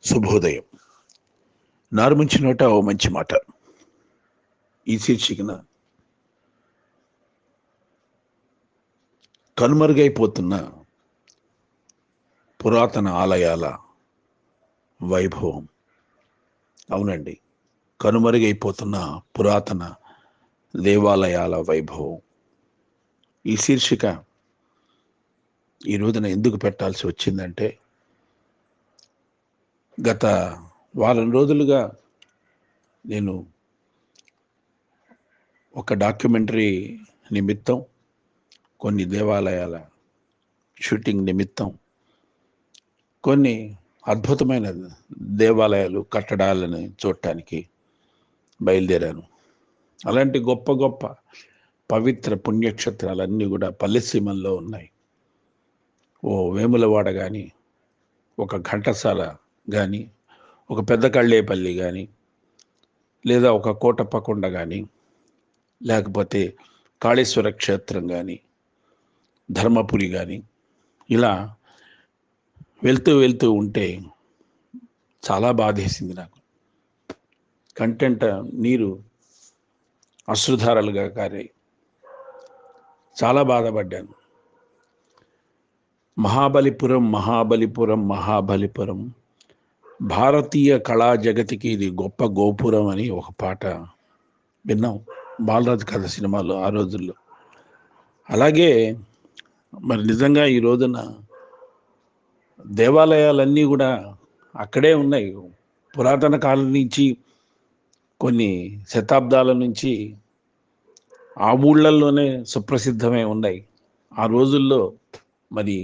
శుభోదయం. నారుమంచి నోట ఓ మంచి మాట. ఈ శీర్షికన కనుమరుగైపోతున్న పురాతన ఆలయాల వైభవం. అవునండి, కనుమరుగైపోతున్న పురాతన దేవాలయాల వైభవం. ఈ శీర్షిక ఈ రోజున ఎందుకు పెట్టాల్సి వచ్చిందంటే, గత వారం రోజులుగా నేను ఒక డాక్యుమెంటరీ నిమిత్తం, కొన్ని దేవాలయాల షూటింగ్ నిమిత్తం, కొన్ని అద్భుతమైన దేవాలయాలు కట్టడాలను చూడటానికి బయలుదేరాను. అలాంటి గొప్ప గొప్ప పవిత్ర పుణ్యక్షేత్రాలన్నీ కూడా పల్లెసీమల్లో ఉన్నాయి. ఓ వేములవాడ కానీ, ఒక ఘంటసాల కానీ, ఒక పెద్ద కళ్ళేపల్లి కానీ, లేదా ఒక కోటప్పకొండ కానీ, లేకపోతే కాళేశ్వర క్షేత్రం కానీ, ధర్మపురి కానీ, ఇలా వెళ్తూ ఉంటే చాలా బాధేసింది నాకు. కంటెంట నీరు అశ్రుధారలుగా కారాయి. చాలా బాధపడ్డాను. మహాబలిపురం భారతీయ కళా జగతికి ఇది గొప్ప గోపురం అని ఒక పాట విన్నాం బాలరాజు కథ సినిమాలో ఆ రోజుల్లో. అలాగే మరి నిజంగా ఈ రోజున దేవాలయాలన్నీ కూడా అక్కడే ఉన్నాయి. పురాతన కాలం నుంచి, కొన్ని శతాబ్దాల నుంచి ఆ ఊళ్ళల్లోనే సుప్రసిద్ధమై ఉన్నాయి. ఆ రోజుల్లో మరి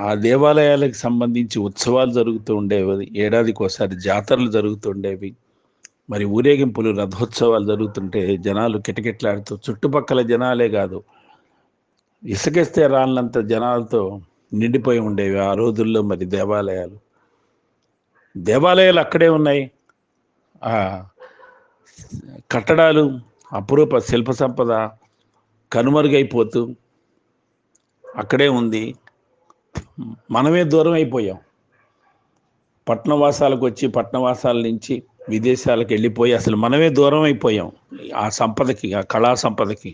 ఆ దేవాలయాలకు సంబంధించి ఉత్సవాలు జరుగుతూ ఉండేవి, ఏడాదికి ఒకసారి జాతరలు జరుగుతుండేవి, మరి ఊరేగింపులు, రథోత్సవాలు జరుగుతుంటే జనాలు కిటకిటలాడుతూ, చుట్టుపక్కల జనాలే కాదు, ఇసుకేస్తే రాళ్ళంత జనాలతో నిండిపోయి ఉండేవి ఆ రోజుల్లో. మరి దేవాలయాలు అక్కడే ఉన్నాయి. ఆ కట్టడాలు, అపురూప శిల్ప సంపద కనుమరుగైపోతూ అక్కడే ఉంది. మనమే దూరం అయిపోయాం. పట్నవాసాలకు వచ్చి, పట్నవాసాల నుంచి విదేశాలకు వెళ్ళిపోయి అసలు మనమే దూరం అయిపోయాం ఆ సంపదకి, ఆ కళా సంపదకి.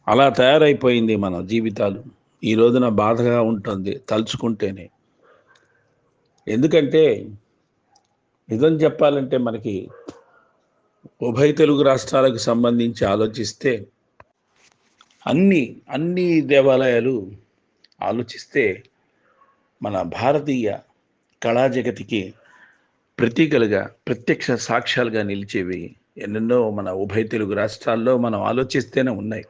అలా తయారైపోయింది మన జీవితాలు. ఈ రోజున బాధగా ఉంటుంది తలుచుకుంటేనే. ఎందుకంటే నిజం చెప్పాలంటే, మనకి ఉభయ తెలుగు రాష్ట్రాలకు సంబంధించి ఆలోచిస్తే, అన్ని దేవాలయాలు ఆలోచిస్తే మన భారతీయ కళా జగతికి ప్రతీకలుగా, ప్రత్యక్ష సాక్ష్యాలుగా నిలిచేవి ఎన్నెన్నో మన ఉభయ తెలుగు రాష్ట్రాల్లో మనం ఆలోచిస్తేనే ఉన్నాయి.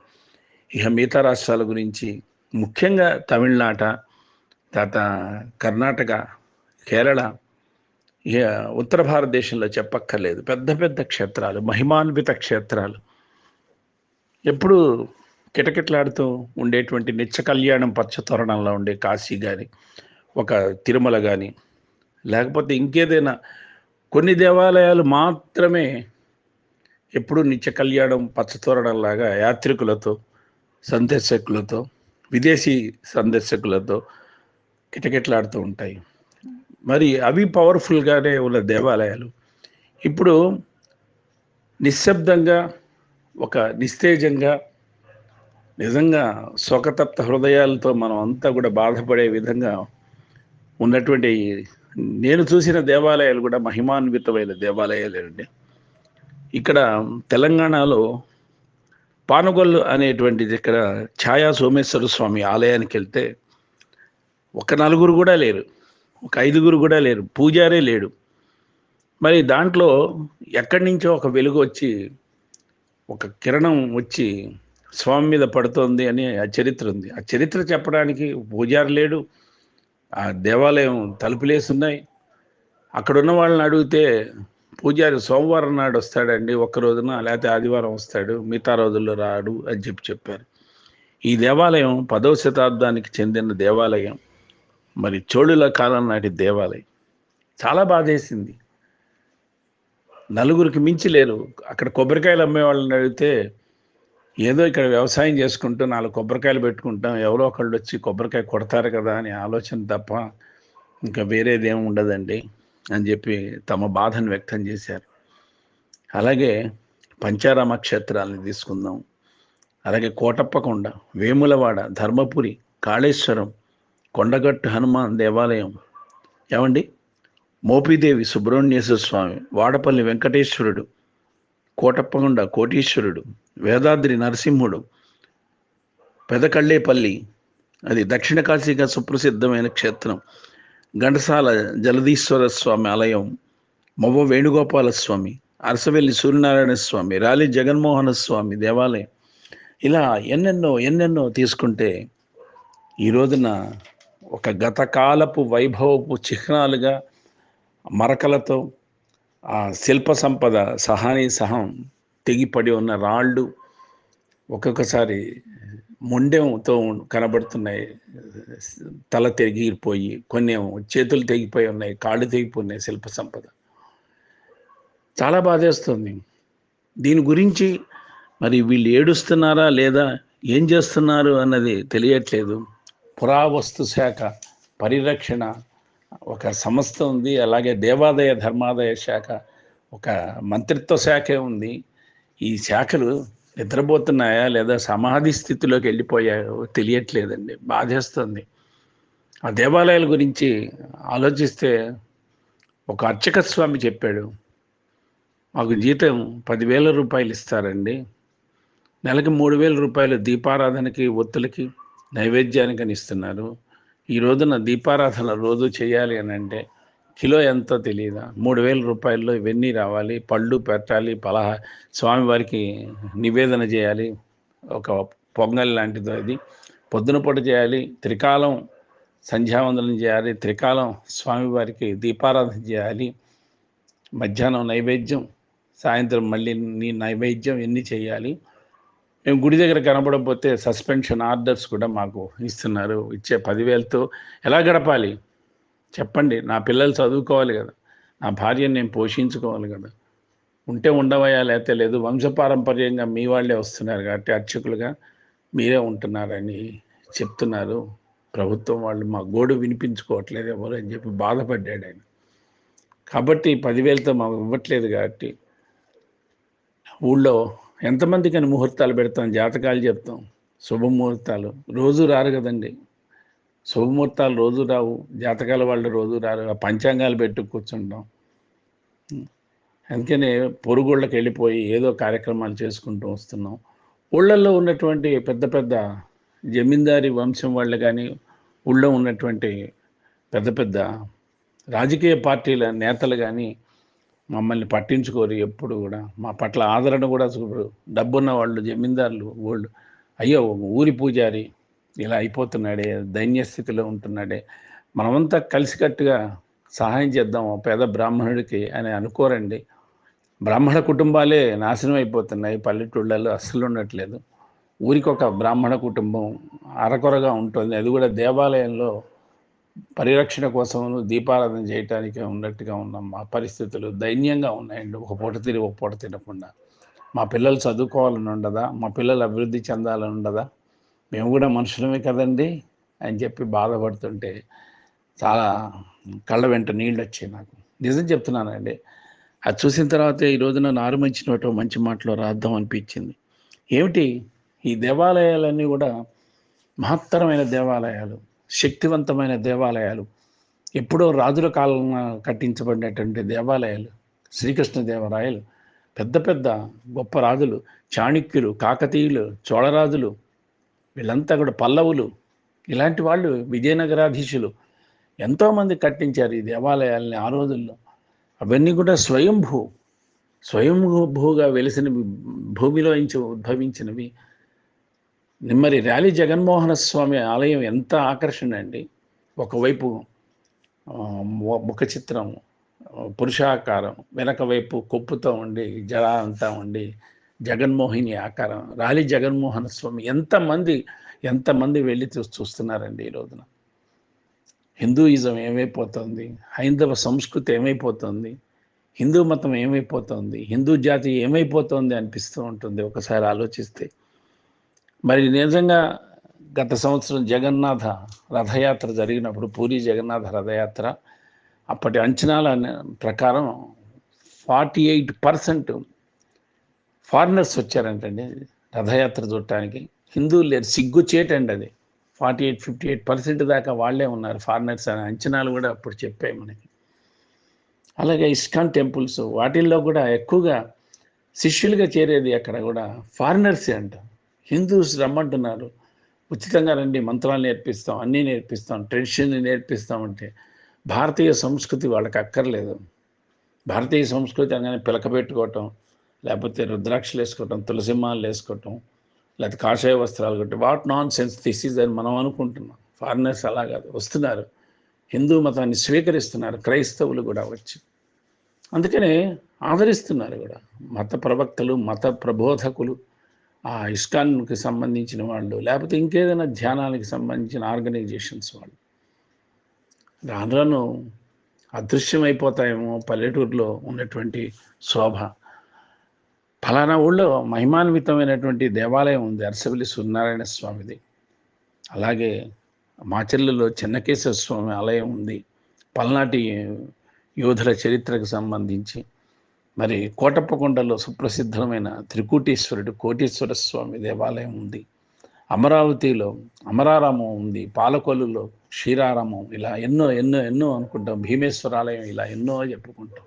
ఇక మిగతా రాష్ట్రాల గురించి, ముఖ్యంగా తమిళనాట, తర్వాత కర్ణాటక, కేరళ, ఇక ఉత్తర భారతదేశంలో చెప్పక్కర్లేదు. పెద్ద పెద్ద క్షేత్రాలు, మహిమాన్విత క్షేత్రాలు, ఎప్పుడు కిటకిటలాడుతూ ఉండేటువంటి నిత్య కళ్యాణం పచ్చతోరణంలో ఉండే కాశీ కానీ, ఒక తిరుమల కానీ, లేకపోతే ఇంకేదైనా కొన్ని దేవాలయాలు మాత్రమే ఎప్పుడు నిత్య కళ్యాణం పచ్చతోరణంలాగా యాత్రికులతో, సందర్శకులతో, విదేశీ సందర్శకులతో కిటకిటలాడుతూ ఉంటాయి. మరి అవి పవర్ఫుల్గానే ఉన్న దేవాలయాలు ఇప్పుడు నిశ్శబ్దంగా, ఒక నిస్తేజంగా, నిజంగా శోకతప్త హృదయాలతో మనం అంతా కూడా బాధపడే విధంగా ఉన్నటువంటి నేను చూసిన దేవాలయాలు కూడా మహిమాన్వితమైన దేవాలయాలండి. ఇక్కడ తెలంగాణలో పానుగొల్లు అనేటువంటిది, ఇక్కడ ఛాయా సోమేశ్వర స్వామి ఆలయానికి వెళ్తే ఒక నలుగురు కూడా లేరు, ఒక ఐదుగురు కూడా లేరు, పూజారే లేడు. మరి దాంట్లో ఎక్కడి నుంచో ఒక వెలుగు వచ్చి, ఒక కిరణం వచ్చి స్వామి మీద పడుతోంది అని ఆ చరిత్ర ఉంది. ఆ చరిత్ర చెప్పడానికి పూజారి లేడు, ఆ దేవాలయం తలుపులేసి ఉన్నాయి. అక్కడ ఉన్న వాళ్ళని అడిగితే పూజారి సోమవారం నాడు వస్తాడండి, ఒక్క రోజున, లేకపోతే ఆదివారం వస్తాడు, మిగతా రోజుల్లో రాడు అని చెప్పారు. ఈ దేవాలయం 10వ శతాబ్దానికి చెందిన దేవాలయం, మరి చోళుల కాలం నాటి దేవాలయం. చాలా బాధేసింది. నలుగురికి మించి లేరు. అక్కడ కొబ్బరికాయలు అమ్మే వాళ్ళని అడిగితే, ఏదో ఇక్కడ వ్యవసాయం చేసుకుంటూ 4 కొబ్బరికాయలు పెట్టుకుంటాం, ఎవరో ఒకళ్ళు వచ్చి కొబ్బరికాయ కొడతారు కదా అని ఆలోచన తప్ప ఇంకా వేరేదేం ఉండదండి అని చెప్పి తమ బాధను వ్యక్తం చేశారు. అలాగే పంచారామ క్షేత్రాలను తీసుకుందాం. అలాగే కోటప్పకొండ, వేములవాడ, ధర్మపురి, కాళేశ్వరం, కొండగట్టు హనుమాన్ దేవాలయం, ఏమండి మోపిదేవి సుబ్రహ్మణ్యేశ్వర స్వామి, వాడపల్లి వెంకటేశ్వరుడు, కోటప్పకొండ కోటీశ్వరుడు, వేదాద్రి నరసింహుడు, పెదకళ్ళేపల్లి, అది దక్షిణ కాశీగా సుప్రసిద్ధమైన క్షేత్రం, ఘంటసాల జలదీశ్వర స్వామి ఆలయం, మొవ్వ వేణుగోపాల స్వామి, అరసవెల్లి సూర్యనారాయణ స్వామి, రాలి జగన్మోహన స్వామి దేవాలయం, ఇలా ఎన్నెన్నో ఎన్నెన్నో తీసుకుంటే ఈ రోజున ఒక గతకాలపు వైభవపు చిహ్నాలుగా మరకలతో ఆ శిల్ప సంపద సహం తెగిపడి ఉన్న రాళ్ళు ఒక్కొక్కసారి మొండెంతో కనబడుతున్నాయి. తల తెగిపోయి కొన్ని చేతులు తెగిపోయి ఉన్నాయి, కాళ్ళు తెగిపోయినాయి. శిల్ప సంపద చాలా బాధేస్తుంది. దీని గురించి మరి వీళ్ళు ఏడుస్తున్నారా లేదా ఏం చేస్తున్నారు అన్నది తెలియట్లేదు. పురావస్తు శాఖ పరిరక్షణ ఒక సంస్థ ఉంది, అలాగే దేవాదాయ ధర్మాదాయ శాఖ ఒక మంత్రిత్వ శాఖే ఉంది. ఈ శాఖలు నిద్రపోతున్నాయా లేదా సమాధి స్థితిలోకి వెళ్ళిపోయాయో తెలియట్లేదండి, బాధేస్తుంది. ఆ దేవాలయాల గురించి ఆలోచిస్తే ఒక అర్చక స్వామి చెప్పాడు, మాకు జీతం 10,000 రూపాయలు ఇస్తారండి, నెలకి 3,000 రూపాయలు దీపారాధనకి ఒత్తులకి నైవేద్యానికి ఇస్తున్నారు. ఈ రోజున దీపారాధన రోజు చేయాలి అని అంటే కిలో ఎంతో తెలియదా, 3,000 రూపాయల్లో ఇవన్నీ రావాలి. పళ్ళు పెట్టాలి, స్వామివారికి నివేదన చేయాలి, ఒక పొంగల్ లాంటిది అది పొద్దున పూట చేయాలి, త్రికాలం సంధ్యావందనం చేయాలి, త్రికాలం స్వామివారికి దీపారాధన చేయాలి, మధ్యాహ్నం నైవేద్యం, సాయంత్రం మళ్ళీ నైవేద్యం ఎన్ని చేయాలి. మేము గుడి దగ్గర కనబడకపోతే సస్పెన్షన్ ఆర్డర్స్ కూడా మాకు ఇస్తున్నారు. ఇచ్చే 10,000తో ఎలా గడపాలి చెప్పండి? నా పిల్లలు చదువుకోవాలి కదా, నా భార్యను నేను పోషించుకోవాలి కదా, ఉంటే ఉండవయా లేకపోతే లేదు, వంశపారంపర్యంగా మీ వాళ్ళే వస్తున్నారు కాబట్టి అర్చకులుగా మీరే ఉంటున్నారని చెప్తున్నారు. ప్రభుత్వం వాళ్ళు మా గోడు వినిపించుకోవట్లేదు ఎవరు అని చెప్పి బాధపడ్డాడు ఆయన. కాబట్టి 10,000తో మాకు ఇవ్వట్లేదు కాబట్టి ఊళ్ళో ఎంతమందికని ముహూర్తాలు పెడతాం, జాతకాలు చెప్తాం, శుభముహూర్తాలు రోజు రారు కదండి. శుభముహూర్తాలు రోజు రావు, జాతకాల వాళ్ళు రోజు రారు, ఆ పంచాంగాలు పెట్టు కూర్చుంటాం. అందుకనే పొరుగుళ్ళకి వెళ్ళిపోయి ఏదో కార్యక్రమాలు చేసుకుంటూ వస్తున్నాం. ఊళ్ళల్లో ఉన్నటువంటి పెద్ద పెద్ద జమీందారీ వంశం వాళ్ళు కానీ, ఊళ్ళో ఉన్నటువంటి పెద్ద పెద్ద రాజకీయ పార్టీల నేతలు కానీ మమ్మల్ని పట్టించుకోరు. ఎప్పుడు కూడా మా పట్ల ఆదరణ కూడా చూడరు. డబ్బున్న వాళ్ళు, జమీందారులు వాళ్ళు, అయ్యో ఊరి పూజారి ఇలా అయిపోతున్నాడే, దైన్యస్థితిలో ఉంటున్నాడే, మనమంతా కలిసికట్టుగా సహాయం చేద్దాం పేద బ్రాహ్మణుడికి అని అనుకోరండి. బ్రాహ్మణ కుటుంబాలే నాశనం అయిపోతున్నాయి, పల్లెటూళ్ళలో అస్సలు ఉండట్లేదు. ఊరికి ఒక బ్రాహ్మణ కుటుంబం అరకొరగా ఉంటుంది, అది కూడా దేవాలయంలో పరిరక్షణ కోసం దీపారాధన చేయటానికి ఉన్నట్టుగా ఉన్నాం. మా పరిస్థితులు దైన్యంగా ఉన్నాయండి. ఒక పూట తిని ఒక పూట తినకుండా. మా పిల్లలు చదువుకోవాలని ఉండదా, మా పిల్లలు అభివృద్ధి చెందాలని ఉండదా, మేము కూడా మనుషులమే కదండి అని చెప్పి బాధపడుతుంటే చాలా కళ్ళ వెంట నీళ్ళు వచ్చాయి నాకు. నిజం చెప్తున్నానండి. అది చూసిన తర్వాత ఈ రోజున నారు మంచినోటో మంచి మాటలో రాద్దాం అనిపించింది. ఏమిటి ఈ దేవాలయాలన్నీ కూడా మహత్తరమైన దేవాలయాలు, శక్తివంతమైన దేవాలయాలు, ఎప్పుడో రాజుల కాలంలో కట్టించబడినటువంటి దేవాలయాలు. శ్రీకృష్ణదేవరాయలు, పెద్ద పెద్ద గొప్ప రాజులు, చాణక్యులు, కాకతీయులు, చోళరాజులు, వీళ్ళంతా కూడా పల్లవులు, ఇలాంటి వాళ్ళు, విజయనగరాధీశులు ఎంతోమంది కట్టించారు ఈ దేవాలయాల్ని ఆ రోజుల్లో. అవన్నీ కూడా స్వయంభూగా వెలిసినవి, భూమిలో నుంచి ఉద్భవించినవి. మరి ర్యాలీ జగన్మోహన స్వామి ఆలయం ఎంత ఆకర్షణ అండి. ఒకవైపు ముఖ చిత్రం పురుషాకారం, వెనక వైపు కొప్పుతో ఉండి జడ అంతా ఉండి జగన్మోహిని ఆకారం, ర్యాలీ జగన్మోహన స్వామి. ఎంతమంది వెళ్ళి చూస్తున్నారండి ఈ రోజున. హిందూయిజం ఏమైపోతుంది, హైందవ సంస్కృతి ఏమైపోతుంది, హిందూ మతం ఏమైపోతుంది, హిందూ జాతి ఏమైపోతుంది అనిపిస్తూ ఉంటుంది ఒకసారి ఆలోచిస్తే. మరి నిజంగా గత సంవత్సరం జగన్నాథ రథయాత్ర జరిగినప్పుడు, పూరి జగన్నాథ రథయాత్ర అప్పటి అంచనాల ప్రకారం 48% ఫారినర్స్ వచ్చారంటండి రథయాత్ర చూడటానికి. హిందువులు లేరు, సిగ్గుచేటండి అది. 58% దాకా వాళ్ళే ఉన్నారు ఫారినర్స్ అనే అంచనాలు కూడా అప్పుడు చెప్పాయి మనకి. అలాగే ఇస్కాన్ టెంపుల్స్ వాటిల్లో కూడా ఎక్కువగా శిష్యులుగా చేరేది అక్కడ కూడా ఫారినర్సే అంట. హిందూస్ రమ్మంటున్నారు, ఉచితంగా రండి, మంత్రాలు నేర్పిస్తాం, అన్నీ నేర్పిస్తాం, ట్రెడిషన్ని నేర్పిస్తామంటే భారతీయ సంస్కృతి వాళ్ళకి అక్కర్లేదు. భారతీయ సంస్కృతి అనగానే పిలక పెట్టుకోవటం, లేకపోతే రుద్రాక్షలు వేసుకోవటం, తులసిమాలు వేసుకోవటం, లేకపోతే కాషాయ వస్త్రాలు కట్టి, what non sense this is అని మనం అనుకుంటున్నాం. ఫారినర్స్ అలా కాదు, వస్తున్నారు, హిందూ మతాన్ని స్వీకరిస్తున్నారు, క్రైస్తవులు కూడా వచ్చి. అందుకనే ఆదరిస్తున్నారు కూడా మత ప్రవక్తలు, మత ప్రబోధకులు, ఆ ఇస్కాన్కి సంబంధించిన వాళ్ళు, లేకపోతే ఇంకేదైనా ధ్యానానికి సంబంధించిన ఆర్గనైజేషన్స్ వాళ్ళు. రాను రాను అదృశ్యమైపోతాయేమో పల్లెటూరులో ఉన్నటువంటి శోభ. ఫలానా ఊళ్ళో మహిమాన్వితమైనటువంటి దేవాలయం ఉంది, అరసవల్లి సూర్యనారాయణ స్వామిది. అలాగే మాచెర్లలో చెన్నకేశ్వర స్వామి ఆలయం ఉంది, పల్నాటి యోధుల చరిత్రకు సంబంధించి. మరి కోటప్పకొండలో సుప్రసిద్ధమైన త్రికూటీశ్వరుడు కోటీశ్వర స్వామి దేవాలయం ఉంది. అమరావతిలో అమరారామం ఉంది, పాలకొల్లులో క్షీరారామం, ఇలా ఎన్నో ఎన్నో ఎన్నో అనుకుంటాం. భీమేశ్వరాలయం, ఇలా ఎన్నో చెప్పుకుంటాం.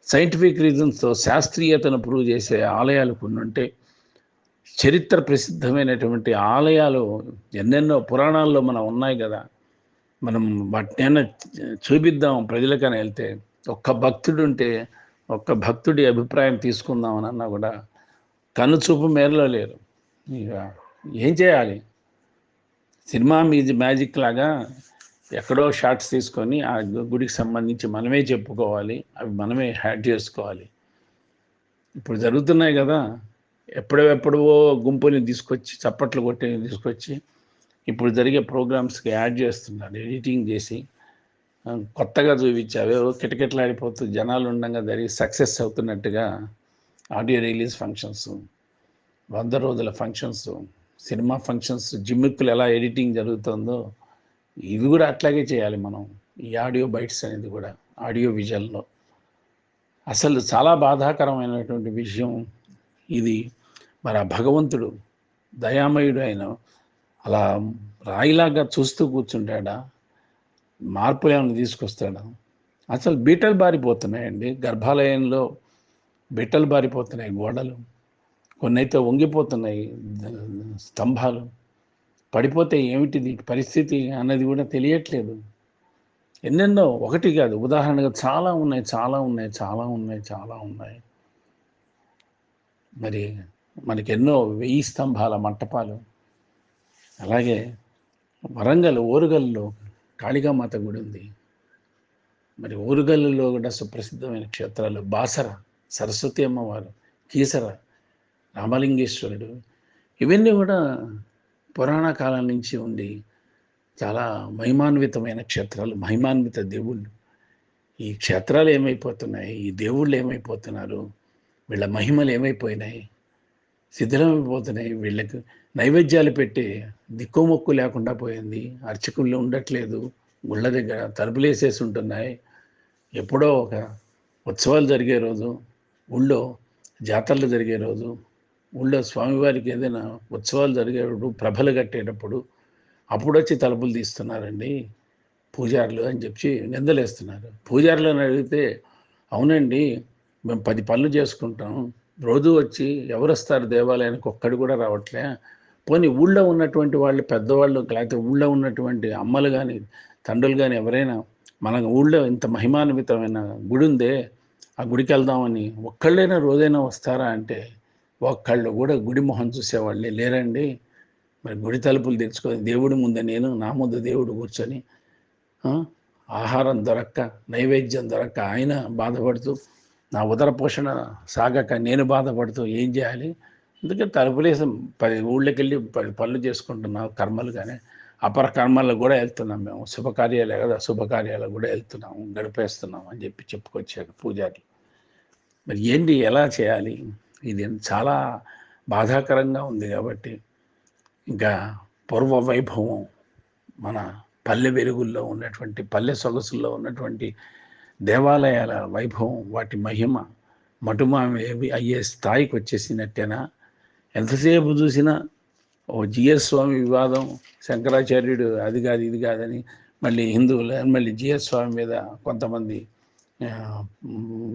సైంటిఫిక్ రీజన్స్తో శాస్త్రీయతను ప్రూవ్ చేసే ఆలయాలు కొన్ని ఉంటే, చరిత్ర ప్రసిద్ధమైనటువంటి ఆలయాలు ఎన్నెన్నో పురాణాల్లో మనం ఉన్నాయి కదా. మనం వాటినైనా చూపిద్దాం ప్రజలకని వెళ్తే, ఒక్క భక్తుడు ఉంటే ఒక్క భక్తుడి అభిప్రాయం తీసుకుందామని అన్నా కూడా కనుచూపు మేరలో లేరు. ఇక ఏం చేయాలి? సినిమా మ్యాజిక్ లాగా ఎక్కడో షార్ట్స్ తీసుకొని ఆ గుడికి సంబంధించి మనమే చెప్పుకోవాలి, అవి మనమే హ్యాడ్ చేసుకోవాలి. ఇప్పుడు జరుగుతున్నాయి కదా, ఎప్పుడో గుంపుని తీసుకొచ్చి చప్పట్లు కొట్టి తీసుకొచ్చి ఇప్పుడు జరిగే ప్రోగ్రామ్స్కి యాడ్ చేస్తున్నారు, ఎడిటింగ్ చేసి కొత్తగా చూపించారు. కిటకిటలాడిపోతూ జనాలు ఉండగా జరిగి సక్సెస్ అవుతున్నట్టుగా ఆడియో రిలీజ్ ఫంక్షన్స్, 100 రోజుల ఫంక్షన్స్, సినిమా ఫంక్షన్స్, జిమ్మిక్కులు ఎలా ఎడిటింగ్ జరుగుతుందో ఇవి కూడా అట్లాగే చేయాలి మనం. ఈ ఆడియో బైట్స్ అనేది కూడా ఆడియో విజువల్లో అసలు చాలా బాధాకరమైనటువంటి విషయం ఇది. మరి ఆ భగవంతుడు దయామయుడు ఆయన అలా రాయిలాగా చూస్తూ కూర్చుంటాడా? మార్పులు ఏమైనా తీసుకొస్తాడా? అసలు బీటలు బారిపోతున్నాయండి గర్భాలయంలో, బీటలు బారిపోతున్నాయి గోడలు, కొన్ని అయితే వంగిపోతున్నాయి స్తంభాలు. పడిపోతే ఏమిటిది పరిస్థితి అన్నది కూడా తెలియట్లేదు. ఎన్నెన్నో, ఒకటి కాదు, ఉదాహరణగా చాలా ఉన్నాయి, చాలా ఉన్నాయి, చాలా ఉన్నాయి, చాలా ఉన్నాయి. మరి మనకి ఎన్నో 1000 స్తంభాల మంటపాలు. అలాగే వరంగల్ ఓరుగల్లో కాళికామాత గుడి ఉంది. మరి ఓరుగల్లులో కూడా సుప్రసిద్ధమైన క్షేత్రాలు బాసర సరస్వతి అమ్మవారు, కీసర రామలింగేశ్వరుడు, ఇవన్నీ కూడా పురాణ కాలం నుంచి ఉండి చాలా మహిమాన్వితమైన క్షేత్రాలు, మహిమాన్విత దేవుళ్ళు. ఈ క్షేత్రాలు ఏమైపోతున్నాయి, ఈ దేవుళ్ళు ఏమైపోతున్నారు, వీళ్ళ మహిమలు ఏమైపోయినాయి, శిథిలమైపోతున్నాయి. వీళ్ళకి నైవేద్యాలు పెట్టి దిక్కుమొక్కు లేకుండా పోయింది. అర్చకులు ఉండట్లేదు, గుళ్ళ దగ్గర తలుపులేసేసి ఉంటున్నాయి. ఎప్పుడో ఒక ఉత్సవాలు జరిగే రోజు, ఊళ్ళో జాతరలు జరిగే రోజు, ఊళ్ళో స్వామివారికి ఏదైనా ఉత్సవాలు జరిగేటప్పుడు, ప్రభలు కట్టేటప్పుడు అప్పుడు వచ్చి తలుపులు తీస్తున్నారండి పూజారులు అని చెప్పి నిందలేస్తున్నారు. పూజారులను అడిగితే, అవునండి మేము 10 పనులు చేసుకుంటాం, రోజు వచ్చి ఎవరు వస్తారు దేవాలయానికి, ఒక్కడు కూడా రావట్లే. పోనీ ఊళ్ళో ఉన్నటువంటి వాళ్ళు, పెద్దవాళ్ళు, లేకపోతే ఊళ్ళో ఉన్నటువంటి అమ్మలు కానీ తండ్రులు కానీ ఎవరైనా మన ఊళ్ళో ఇంత మహిమాన్వితమైన గుడి ఉందే, ఆ గుడికి వెళ్దామని ఒక్కళ్ళైనా రోజైనా వస్తారా అంటే ఒక్కళ్ళు కూడా గుడి మొహం చూసేవాళ్ళే లేరండి. మరి గుడి తలుపులు తెచ్చుకొని దేవుడి ముందు నేను, నా ముందు దేవుడు కూర్చొని ఆహారం దొరక్క, నైవేద్యం దొరక్క ఆయన బాధపడుతూ, నా ఉదర పోషణ సాగక నేను బాధపడుతూ ఏం చేయాలి? అందుకని తలుపులేసి 10 ఊళ్ళకి వెళ్ళి 10 పనులు చేసుకుంటున్నాం, కర్మలు కానీ అపర కర్మలకు కూడా వెళ్తున్నాం మేము, శుభకార్యాలే కదా, శుభకార్యాలకు కూడా వెళ్తున్నాము, గడిపేస్తున్నాం అని చెప్పి చెప్పుకొచ్చాడు పూజారి. మరి ఏంటి, ఎలా చేయాలి? ఇది చాలా బాధాకరంగా ఉంది. కాబట్టి ఇంకా పూర్వ వైభవం, మన పల్లె వెలుగుల్లో ఉన్నటువంటి, పల్లె సొగసుల్లో ఉన్నటువంటి దేవాలయాల వైభవం, వాటి మహిమ మటుమాయేవి అయ్యే స్థాయికి వచ్చేసినట్టేనా? ఎంతసేపు చూసినా ఓ జిఎస్ స్వామి వివాదం, శంకరాచార్యుడు అది కాదు ఇది కాదని, మళ్ళీ హిందువులు మళ్ళీ జిఎస్ స్వామి మీద కొంతమంది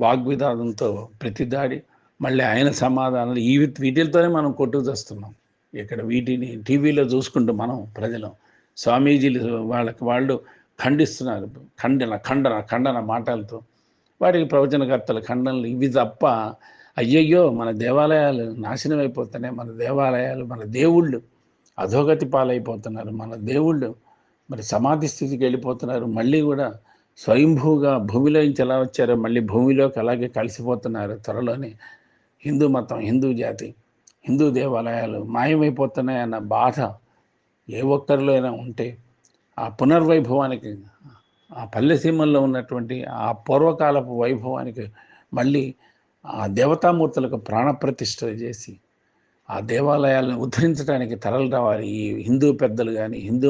వాగ్వివాదంతో ప్రతిదాడి, మళ్ళీ ఆయన సమాధానాలు, వీటితోనే మనం కొట్టుకుస్తున్నాం. ఇక్కడ వీటిని టీవీలో చూసుకుంటూ మనం ప్రజలు స్వామీజీలు వాళ్ళు ఖండిస్తున్నారు, ఖండన ఖండన ఖండన మాటలతో. వాటికి ప్రవచనకర్తల ఖండనలు ఇవి తప్ప, అయ్యయ్యో మన దేవాలయాలు నాశనం అయిపోతున్నాయి, మన దేవాలయాలు, మన దేవుళ్ళు అధోగతి పాలైపోతున్నారు, మన దేవుళ్ళు మరి సమాధి స్థితికి వెళ్ళిపోతున్నారు, మళ్ళీ కూడా స్వయంభూగా భూమిలో నుంచి ఎలా వచ్చారో మళ్ళీ భూమిలోకి అలాగే కలిసిపోతున్నారు. త్వరలోనే హిందూ మతం, హిందూ జాతి, హిందూ దేవాలయాలు మాయమైపోతున్నాయన్న బాధ ఏ ఒక్కరిలో అయినా ఉంటే, ఆ పునర్వైభవానికి, ఆ పల్లెసీమల్లో ఉన్నటువంటి ఆ పూర్వకాలపు వైభవానికి మళ్ళీ ఆ దేవతామూర్తులకు ప్రాణప్రతిష్ఠ చేసి ఆ దేవాలయాలను ఉద్ధరించడానికి తరలి రావాలి ఈ హిందూ పెద్దలు కానీ, హిందూ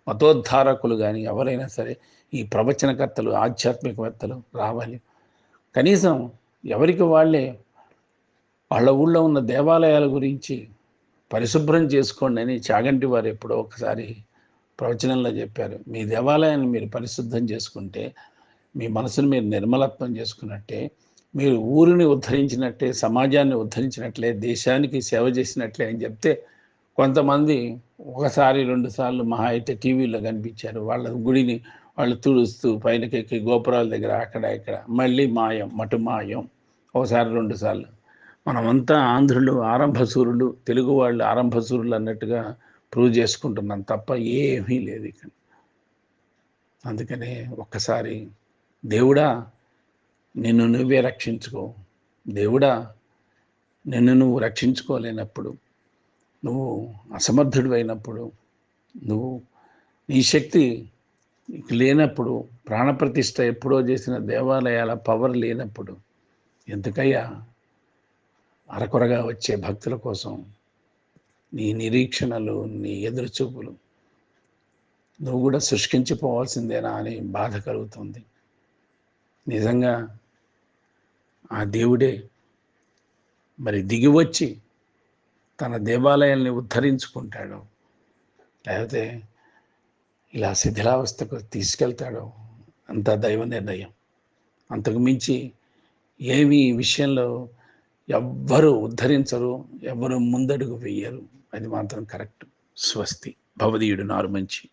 మతోద్ధారకులు కానీ, ఎవరైనా సరే, ఈ ప్రవచనకర్తలు, ఆధ్యాత్మికవేత్తలు రావాలి. కనీసం ఎవరికి వాళ్ళే వాళ్ళ ఊళ్ళో ఉన్న దేవాలయాల గురించి పరిశుభ్రం చేసుకోండి అని చాగంటి వారు ఎప్పుడో ఒకసారి ప్రవచనంలో చెప్పారు. మీ దేవాలయాన్ని మీరు పరిశుద్ధం చేసుకుంటే, మీ మనసును మీరు నిర్మలత్వం చేసుకున్నట్టే, మీరు ఊరిని ఉద్ధరించినట్టే, సమాజాన్ని ఉద్ధరించినట్లే, దేశానికి సేవ చేసినట్లే అని చెప్తే, కొంతమంది ఒకసారి 2 సార్లు మహా అయితే టీవీలో కనిపించారు. వాళ్ళ గుడిని వాళ్ళు తుడుస్తూ పైనకెక్కి గోపురాల దగ్గర అక్కడ ఇక్కడ మళ్ళీ మాయం, మటుమాయం. ఒకసారి 2 సార్లు. మనమంతా ఆంధ్రులు ఆరంభసూరులు, తెలుగు వాళ్ళు ఆరంభసూరులు అన్నట్టుగా ప్రూవ్ చేసుకుంటున్నాం తప్ప ఏమీ లేదు ఇక్కడ. అందుకనే ఒక్కసారి దేవుడా నిన్ను నువ్వే రక్షించుకో, దేవుడా నిన్ను నువ్వు రక్షించుకోలేనప్పుడు, నువ్వు అసమర్థుడు అయినప్పుడు, నువ్వు నీ శక్తి లేనప్పుడు, ప్రాణప్రతిష్ఠ ఎప్పుడో చేసిన దేవాలయాల పవర్ లేనప్పుడు ఎందుకయ్యా అరకొరగా వచ్చే భక్తుల కోసం నీ నిరీక్షణలు, నీ ఎదురుచూపులు? నువ్వు కూడా శుష్కించిపోవాల్సిందేనా అని బాధ కలుగుతుంది. నిజంగా ఆ దేవుడే మరి దిగివచ్చి తన దేవాలయాల్ని ఉద్ధరించుకుంటాడు, లేకపోతే ఇలా శిథిలావస్థకు తీసుకెళ్తాడో అంత దైవ నిర్ణయం. అంతకు మించి ఏమి ఈ విషయంలో ఎవ్వరూ ఉద్ధరించరు, ఎవ్వరూ ముందడుగు వెయ్యరు. అది మాత్రం కరెక్ట్. స్వస్తి. భవదీయుడు నారుమంచి.